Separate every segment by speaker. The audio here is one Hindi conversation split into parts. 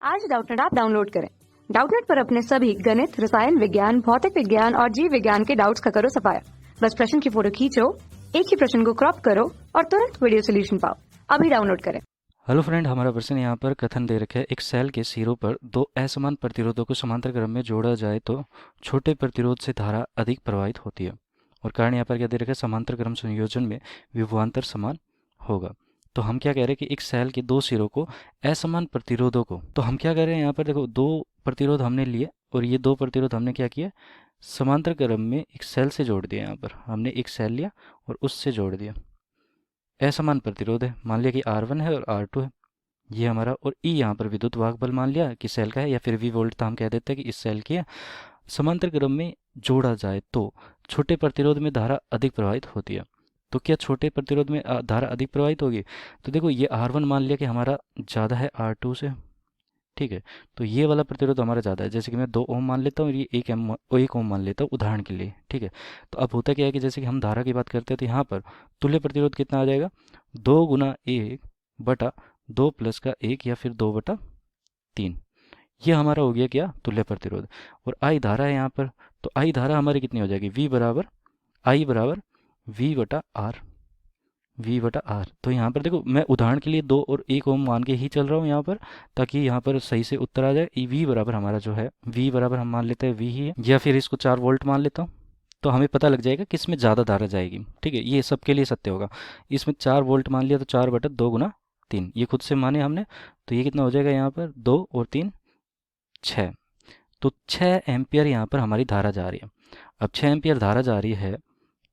Speaker 1: आज डाउटनेट ऐप डाउनलोड करें। डाउटनेट पर अपने सभी गणित, रसायन विज्ञान, भौतिक विज्ञान और जीव विज्ञान के डाउट्स का करो सफाया। बस प्रश्न की फोटो खींचो, एक ही प्रश्न को क्रॉप करो और तुरंत वीडियो सोल्यूशन पाओ। अभी डाउनलोड करें।
Speaker 2: हेलो फ्रेंड, हमारा प्रश्न यहाँ पर कथन दे रखे है। एक सेल के सिरों पर दो असमान प्रतिरोधों को समांतर क्रम में जोड़ा जाए तो छोटे प्रतिरोध से धारा अधिक प्रवाहित होती है। और कारण यहाँ पर क्या दे रखा है, समांतर क्रम संयोजन में विभवांतर समान होगा। तो हम क्या कह रहे हैं कि एक सेल के दो सिरों को असमान प्रतिरोधों को, तो हम क्या कर रहे हैं यहाँ पर देखो, दो प्रतिरोध हमने लिए और ये दो प्रतिरोध हमने क्या किया, समांतर क्रम में एक सेल से जोड़ दिया। यहाँ पर हमने एक सेल लिया और उससे जोड़ दिया। असमान प्रतिरोध है, मान लिया कि R1 है और R2 है, ये हमारा। और ई यहाँ पर विद्युत वाहक बल मान लिया कि सेल का है, या फिर वी वोल्ट था, हम कह देते हैं कि इस सेल की है। समांतर क्रम में जोड़ा जाए तो छोटे प्रतिरोध में धारा अधिक प्रवाहित होती है। तो क्या छोटे प्रतिरोध में धारा अधिक प्रवाहित होगी? तो देखो, ये R1 मान लिया कि हमारा ज़्यादा है R2 से, ठीक है। तो ये वाला प्रतिरोध हमारा ज़्यादा है, जैसे कि मैं 2 ओम मान लेता हूँ और ये 1 ओम मान लेता हूँ उदाहरण के लिए, ठीक है। तो अब होता क्या है कि जैसे कि हम धारा की बात करते हैं तो यहाँ पर तुल्य प्रतिरोध कितना आ जाएगा, 2 गुना 1 बटा 2 प्लस का 1 या फिर 2 बटा 3। ये हमारा हो गया क्या, तुल्य प्रतिरोध। और आई धारा है यहाँ पर, तो आई धारा हमारी कितनी हो जाएगी, आई बराबर वी बटा आर। तो यहाँ पर देखो, मैं उदाहरण के लिए 2 और 1 ओम मान के ही चल रहा हूँ यहाँ पर, ताकि यहाँ पर सही से उत्तर आ जाए। वी बराबर हमारा जो है, वी बराबर हम मान लेते हैं वी ही है, या फिर इसको 4 वोल्ट मान लेता हूँ। तो हमें पता लग जाएगा किस में ज़्यादा धारा जाएगी, ठीक है। ये सबके लिए सत्य होगा। इसमें 4 वोल्ट मान लिया तो 4 बटा 2 गुना 3, ये खुद से माने हमने। तो ये कितना हो जाएगा यहाँ पर, 2 और 3 6। तो 6 एम्पियर यहाँ पर हमारी धारा जा रही है। अब 6 एम्पियर धारा जा रही है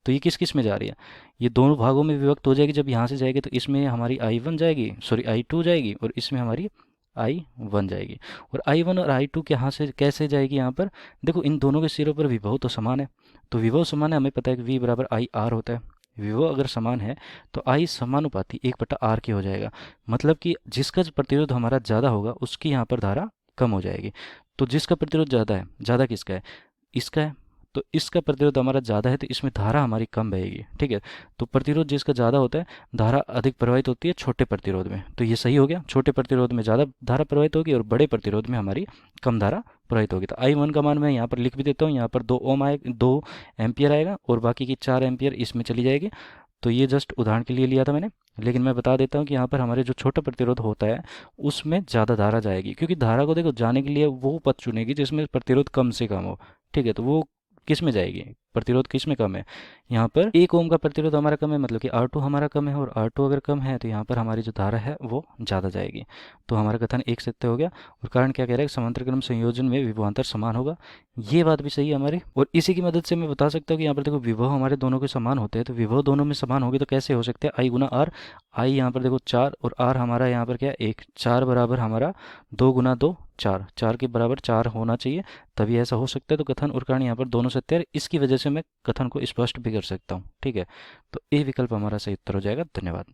Speaker 2: तो ये किस किस में जा रही है, ये दोनों भागों में विभक्त हो जाएगी। जब यहाँ से जाएगी तो इसमें हमारी I1 जाएगी, सॉरी I2 जाएगी, और इसमें हमारी I1 जाएगी। और I1 और I2 यहाँ से कैसे जाएगी, यहाँ पर देखो, इन दोनों के सिरों पर विभव तो समान है। तो विभव समान है, हमें पता है कि V बराबर IR होता है। विभव अगर समान है तो I समानुपाती 1 बटा R की हो जाएगा। मतलब कि जिसका प्रतिरोध हमारा ज़्यादा होगा उसकी यहाँ पर धारा कम हो जाएगी। तो जिसका प्रतिरोध ज़्यादा है, ज़्यादा किसका है, इसका है। तो इसका प्रतिरोध हमारा ज़्यादा है तो इसमें धारा हमारी कम बहेगी, ठीक है। तो प्रतिरोध जिसका ज़्यादा होता है, धारा अधिक प्रवाहित होती है छोटे प्रतिरोध में। तो ये सही हो गया, छोटे प्रतिरोध में ज़्यादा धारा प्रवाहित होगी और बड़े प्रतिरोध में हमारी कम धारा प्रवाहित होगी। तो I1 का मान मैं यहाँ पर लिख भी देता हूँ, यहाँ पर 2 ओम आए, 2 एम्पियर आएगा और बाकी की 4 एम्पियर इसमें चली जाएगी। तो ये जस्ट उदाहरण के लिए लिया था मैंने, लेकिन मैं बता देता हूँ कि यहाँ पर हमारे जो छोटा प्रतिरोध होता है उसमें ज़्यादा धारा जाएगी, क्योंकि धारा को देखो जाने के लिए वो पथ चुनेगी जिसमें प्रतिरोध कम से कम हो, ठीक है। तो वो किस में जाएगी, प्रतिरोध किस में कम है, यहाँ पर 1 ओम का प्रतिरोध हमारा कम है, मतलब कि R2 हमारा कम है। और R2 अगर कम है तो यहाँ पर हमारी जो धारा है वो ज़्यादा जाएगी। तो हमारा कथन एक सत्य हो गया। और कारण क्या कह रहा है, समांतर क्रम संयोजन में विभवांतर समान होगा। ये बात भी सही है हमारी। और इसी की मदद से मैं बता सकता हूँ कि यहाँ पर देखो, विभव हमारे दोनों के समान होते हैं। तो विभव दोनों में समान होगी तो कैसे हो सकते हैं, I गुना R। आई यहाँ पर देखो 4 और R हमारा यहाँ पर क्या है 1, 4 बराबर हमारा 2 गुना 2 4, 4 के बराबर 4 होना चाहिए, तभी ऐसा हो सकता है। तो कथन और कारण यहाँ पर दोनों सत्य है, इसकी वजह से मैं कथन को स्पष्ट भी कर सकता हूँ, ठीक है। तो ए विकल्प हमारा सही उत्तर हो जाएगा। धन्यवाद।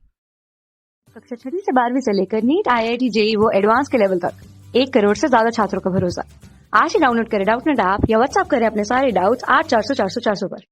Speaker 1: कक्षा 6 से 12वीं से लेकर नीट, IIT, JEE वो एडवांस के लेवल तक 1 करोड़ से ज्यादा छात्रों का भरोसा। आज ही डाउनलोड करें डाउटनेट ऐप या व्हाट्सएप करें अपने सारे डाउट्स 8400 400 400 पर।